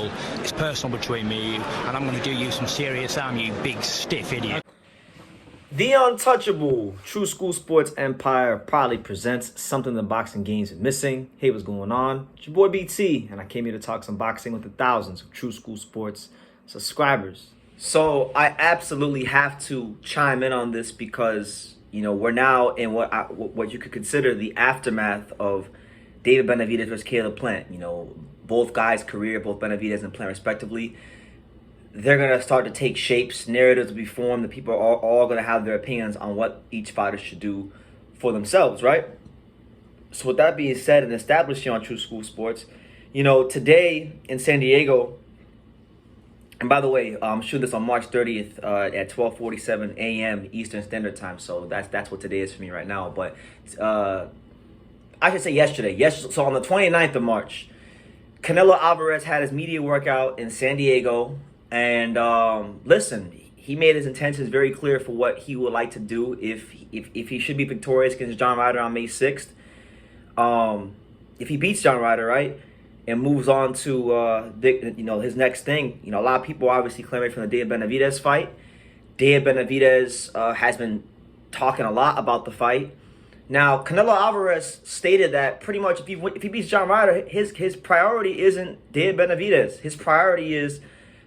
Bivol. It's personal between me and you, and I'm going to do you some serious harm, you big stiff idiot. The untouchable True School Sports Empire proudly presents something the boxing games is missing. Hey, what's going on? It's your boy BT, and I came here to talk some boxing with the thousands of True School Sports subscribers. So I absolutely have to chime in on this because, you know, we're now in what you could consider the aftermath of David Benavidez versus Caleb Plant. You know, both guys' career, both Benavidez and Plant respectively, they're going to start to take shapes, narratives will be formed, the people are all going to have their opinions on what each fighter should do for themselves, right? So with that being said and established here on True School Sports, you know, today in San Diego, and by the way, I'm shooting this on March 30th at 12:47 a.m. Eastern Standard Time, so that's what today is for me right now. But I should say yesterday. So on the 29th of March, Canelo Alvarez had his media workout in San Diego. And listen, he made his intentions very clear for what he would like to do if he should be victorious against John Ryder on May 6th. If he beats John Ryder, right, and moves on to his next thing. You know, a lot of people obviously clamoring from the David Benavidez fight. David Benavidez has been talking a lot about the fight. Now, Canelo Alvarez stated that pretty much if he beats John Ryder, his priority isn't David Benavidez. His priority is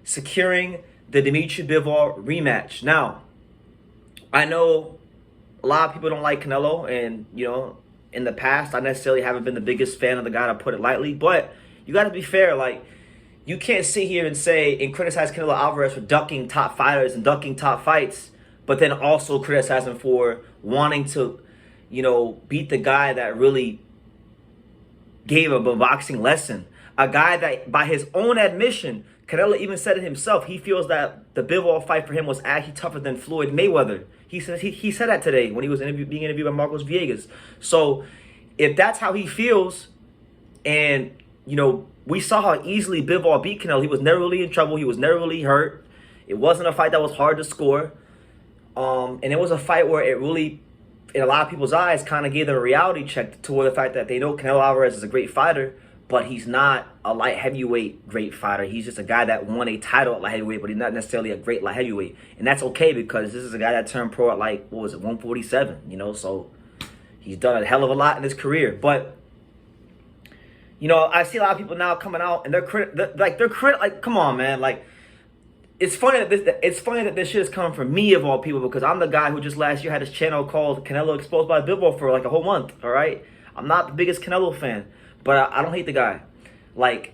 securing the Dmitry Bivol rematch. Now, I know a lot of people don't like Canelo, and, you know, in the past, I necessarily haven't been the biggest fan of the guy, to put it lightly, but you got to be fair. Like, you can't sit here and say and criticize Canelo Alvarez for ducking top fighters and ducking top fights, but then also criticize him for wanting to, you know, beat the guy that really gave him a boxing lesson. A guy that, by his own admission, Canelo even said it himself, he feels that the Bivol fight for him was actually tougher than Floyd Mayweather. He said that today when he was being interviewed by Marcos Villegas. So if that's how he feels, and, you know, we saw how easily Bivol beat Canelo. He was never really in trouble. He was never really hurt. It wasn't a fight that was hard to score. And it was a fight where it really, in a lot of people's eyes, kind of gave them a reality check toward the fact that they know Canelo Alvarez is a great fighter, but he's not a light heavyweight great fighter. He's just a guy that won a title at light heavyweight, but he's not necessarily a great light heavyweight. And that's okay because this is a guy that turned pro at, like, what was it, 147, you know? So he's done a hell of a lot in his career. But, you know, I see a lot of people now coming out and like, come on, man. Like, it's funny that this shit is coming from me of all people, because I'm the guy who just last year had his channel called Canelo Exposed by Bivol for like a whole month, all right? I'm not the biggest Canelo fan, but I don't hate the guy. Like,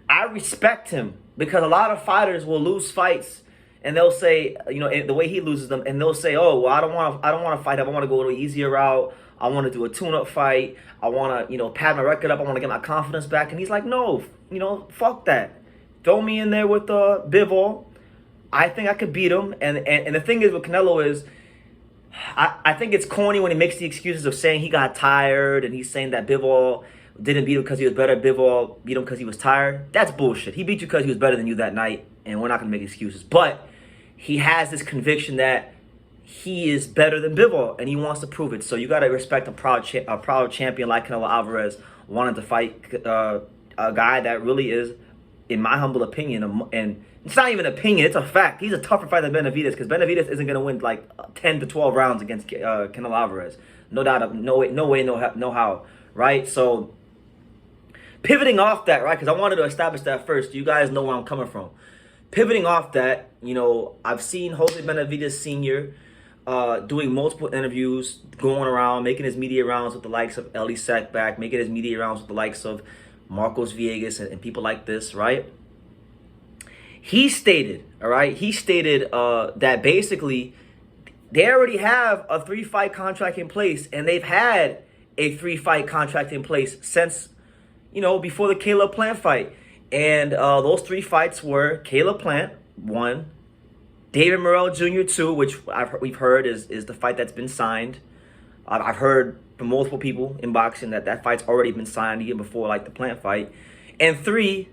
I respect him because a lot of fighters will lose fights and they'll say, you know, the way he loses them, and they'll say, oh, well, I don't want to fight him. I want to go the easier route. I want to do a tune-up fight. I want to, you know, pad my record up. I want to get my confidence back. And he's like, no, you know, fuck that. Throw me in there with Bivol. I think I could beat him. And the thing is with Canelo is, I think it's corny when he makes the excuses of saying he got tired and he's saying that Bivol didn't beat him because he was better. Bivol beat him because he was tired. That's bullshit. He beat you because he was better than you that night, and we're not going to make excuses. But he has this conviction that he is better than Bivol, and he wants to prove it. So you got to respect a proud champion like Canelo Alvarez wanting to fight a guy that really is, in my humble opinion, and it's not even an opinion, it's a fact. He's a tougher fighter than Benavidez, because Benavidez isn't going to win like 10 to 12 rounds against Canelo Alvarez. No doubt, no way, no how, right? So pivoting off that, right, because I wanted to establish that first. You guys know where I'm coming from. Pivoting off that, you know, I've seen Jose Benavidez Sr. Doing multiple interviews, going around, making his media rounds with the likes of Eli Sackback, making his media rounds with the likes of Marcos Villegas and people like this, right? He stated, all right, that basically they already have a 3-fight contract in place, and they've had a 3-fight contract in place since, you know, before the Caleb Plant fight. And those 3 fights were Caleb Plant, 1, David Morrell Jr., 2, which we've heard is the fight that's been signed. I've heard from multiple people in boxing that fight's already been signed even before, like, the Plant fight. And 3,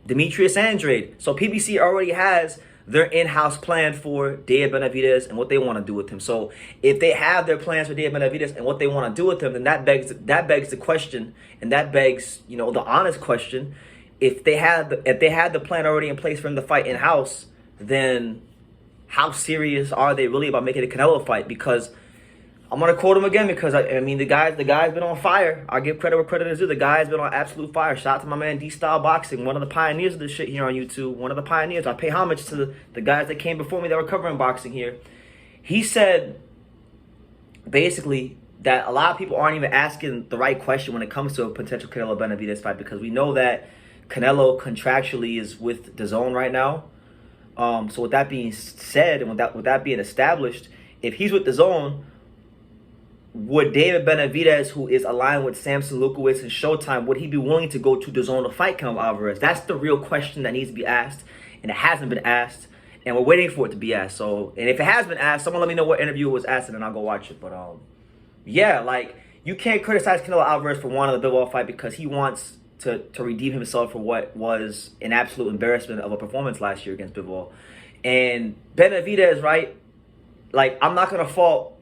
Demetrius Andrade. So PBC already has their in-house plan for David Benavidez and what they want to do with him. So if they have their plans for David Benavidez and what they want to do with him, then that begs the question, and that begs, you know, the honest question: if they had the plan already in place for him to fight in house, then how serious are they really about making a Canelo fight? Because I'm gonna quote him again because I mean the guy's been on fire. I give credit where credit is due. The guy's been on absolute fire. Shout out to my man D Style Boxing, one of the pioneers of this shit here on YouTube. One of the pioneers. I pay homage to the guys that came before me that were covering boxing here. He said basically that a lot of people aren't even asking the right question when it comes to a potential Canelo Benavidez fight, because we know that Canelo contractually is with DAZN right now. So with that being said, and with that being established, if he's with DAZN, would David Benavidez, who is aligned with Samson Lukowitz and Showtime, would he be willing to go to DAZN to fight Canelo Alvarez? That's the real question that needs to be asked, and it hasn't been asked, and we're waiting for it to be asked. So, and if it has been asked, someone let me know what interview it was asked, and then I'll go watch it. But yeah, like, you can't criticize Canelo Alvarez for wanting the Bivol fight because he wants to redeem himself for what was an absolute embarrassment of a performance last year against Bivol. And Benavidez, right? Like, I'm not gonna fault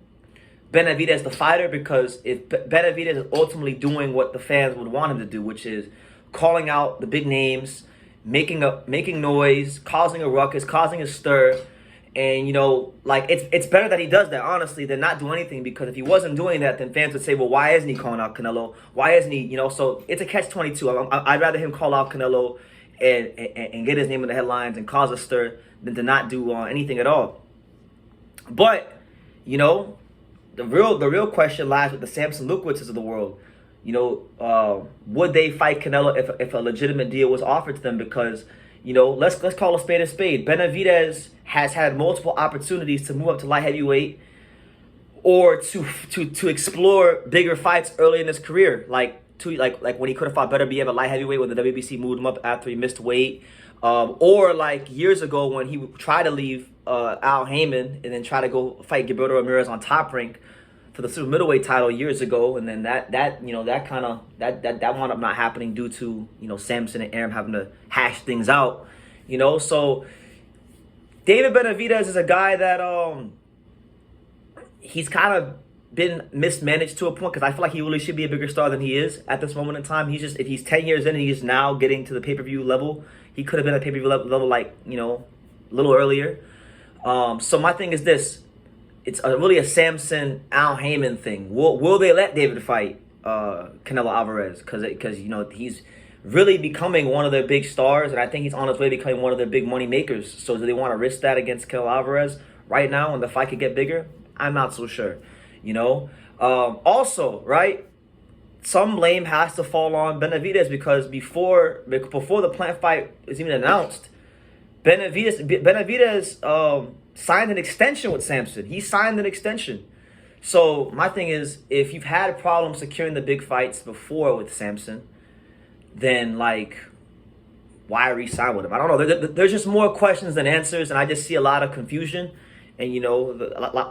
Benavidez the fighter, because if Benavidez is ultimately doing what the fans would want him to do, which is calling out the big names, making noise, causing a ruckus, causing a stir, and you know, like, it's better that he does that, honestly, than not do anything. Because if he wasn't doing that, then fans would say, well, why isn't he calling out Canelo? Why isn't he, you know? So it's a catch-22. I'd rather him call out Canelo and get his name in the headlines and cause a stir than to not do anything at all. But you know, the real question lies with the Samson Lukowitzes of the world. You know, would they fight Canelo if a legitimate deal was offered to them? Because, you know, let's call a spade a spade. Benavidez has had multiple opportunities to move up to light heavyweight or to explore bigger fights early in his career, like when he could have fought Better Be at light heavyweight when the WBC moved him up after he missed weight, or like years ago when he tried to leave Al Heyman and then try to go fight Gilberto Ramirez on Top Rank for the super middleweight title years ago, and then that wound up not happening due to, you know, Samson and Arum having to hash things out, you know. So David Benavidez is a guy that he's kind of been mismanaged to a point, because I feel like he really should be a bigger star than he is at this moment in time. He's just, if he's 10 years in and he's now getting to the pay-per-view level, he could have been at pay-per-view level like, you know, a little earlier. So my thing is this: it's really a Samson Al Heyman thing. Will they let David fight Canelo Alvarez? Because you know, he's really becoming one of their big stars, and I think he's on his way to becoming one of their big money makers. So do they want to risk that against Canelo Alvarez right now when the fight could get bigger? I'm not so sure. You know. Also, right, some blame has to fall on Benavidez, because before the Plant fight is even announced, Benavidez signed an extension with Samson. He signed an extension. So my thing is, if you've had a problem securing the big fights before with Samson, then like, why re-sign with him? I don't know. There's just more questions than answers, and I just see a lot of confusion. And you know,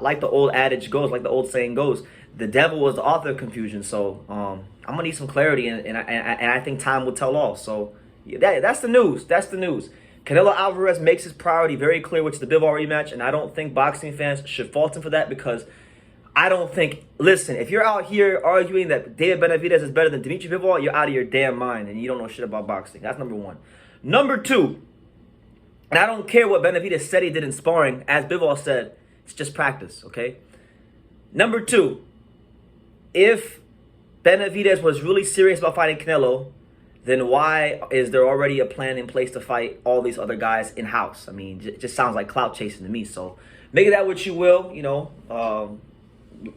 like the old adage goes, like the old saying goes, the devil was the author of confusion. So I'm gonna need some clarity, and I think time will tell all. So yeah, that's the news. That's the news. Canelo Alvarez makes his priority very clear, which is the Bivol rematch, and I don't think boxing fans should fault him for that, because I don't think, listen, if you're out here arguing that David Benavidez is better than Dmitry Bivol, you're out of your damn mind, and you don't know shit about boxing. That's number one. Number two, and I don't care what Benavidez said he did in sparring. As Bivol said, it's just practice, okay? Number two, if Benavidez was really serious about fighting Canelo, then why is there already a plan in place to fight all these other guys in-house? I mean, it just sounds like clout chasing to me. So make of that what you will, you know.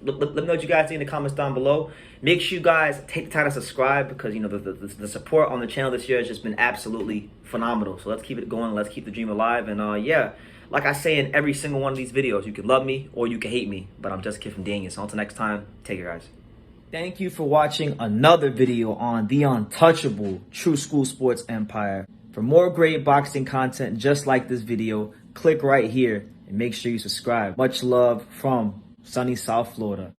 Let me know what you guys think in the comments down below. Make sure you guys take the time to subscribe, because, you know, the support on the channel this year has just been absolutely phenomenal. So let's keep it going. Let's keep the dream alive. And yeah, like I say in every single one of these videos, you can love me or you can hate me, but I'm just a kid from Daniel. So until next time, take care, guys. Thank you for watching another video on the untouchable True School Sports Empire. For more great boxing content just like this video, click right here and make sure you subscribe. Much love from sunny South Florida.